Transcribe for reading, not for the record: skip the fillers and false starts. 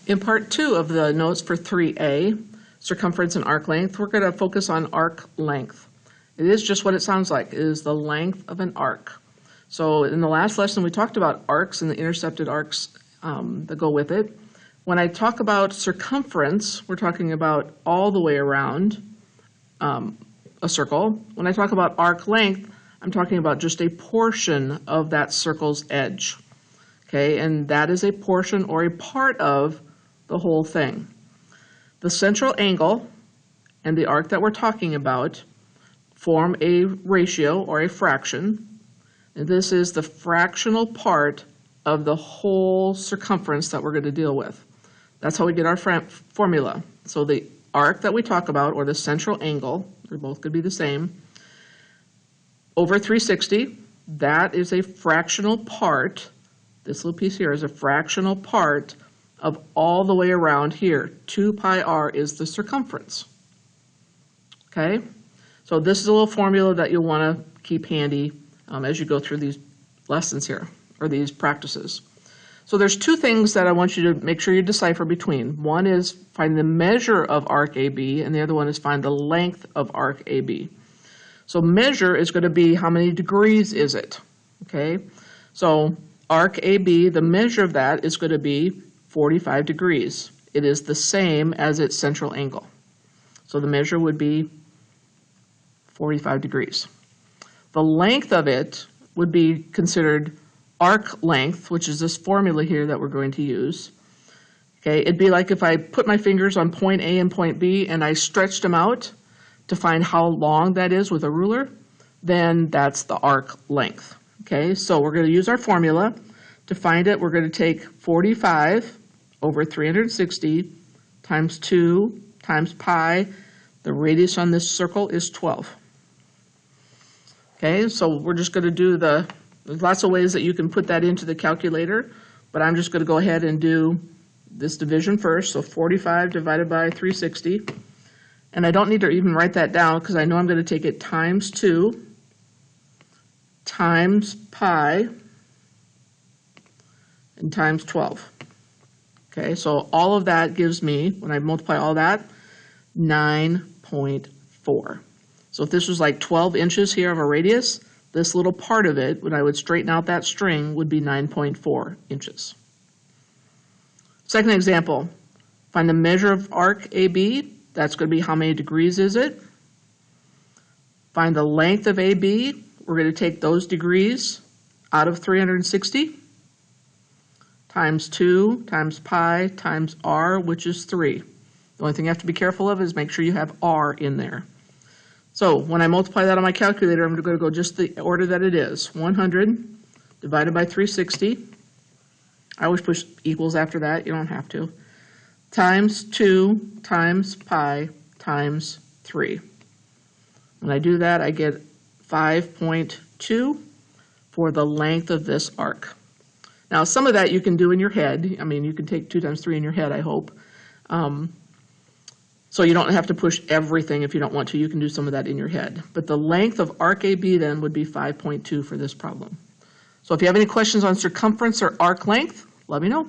In part 2 of the notes for 3A, circumference and arc length, we're going to focus on arc length. It is just what it sounds like. It is the length of an arc. So in the last lesson, we talked about arcs and the intercepted arcs that go with it. When I talk about circumference, we're talking about all the way around a circle. When I talk about arc length, I'm talking about just a portion of that circle's edge. Okay, and that is a portion or a part of the whole thing. The central angle and the arc that we're talking about form a ratio or a fraction. And this is the fractional part of the whole circumference that we're going to deal with. That's how we get our formula. So the arc that we talk about, or the central angle, they're both going to be the same, over 360, that is a fractional part. This little piece here is a fractional part of all the way around here. 2 pi r is the circumference. Okay? So this is a little formula that you'll want to keep handy as you go through these lessons here, or these practices. So there's two things that I want you to make sure you decipher between. One is find the measure of arc AB, and the other one is find the length of arc AB. So measure is going to be how many degrees is it? Okay? So arc AB, the measure of that is going to be 45 degrees. It is the same as its central angle. So the measure would be 45 degrees. The length of it would be considered arc length, which is this formula here that we're going to use. Okay, it'd be like if I put my fingers on point A and point B and I stretched them out to find how long that is with a ruler, then that's the arc length. Okay, so we're going to use our formula. To find it, we're going to take 45 over 360 times 2 times pi. The radius on this circle is 12. Okay, so we're just going to do there's lots of ways that you can put that into the calculator, but I'm just going to go ahead and do this division first. So 45 divided by 360. And I don't need to even write that down because I know I'm going to take it times 2 times pi and times 12. Okay, so all of that gives me, when I multiply all that, 9.4. So if this was like 12 inches here of a radius, this little part of it, when I would straighten out that string, would be 9.4 inches. Second example, find the measure of arc AB. That's going to be how many degrees is it. Find the length of AB. We're going to take those degrees out of 360 times 2 times pi times r, which is 3. The only thing you have to be careful of is make sure you have r in there. So when I multiply that on my calculator, I'm going to go just the order that it is. 100 divided by 360. I always push equals after that. You don't have to. Times 2 times pi times 3. When I do that, I get 5.2 for the length of this arc. Now, some of that you can do in your head. I mean, you can take 2 times 3 in your head, I hope. So you don't have to push everything if you don't want to. You can do some of that in your head. But the length of arc AB then would be 5.2 for this problem. So if you have any questions on circumference or arc length, let me know.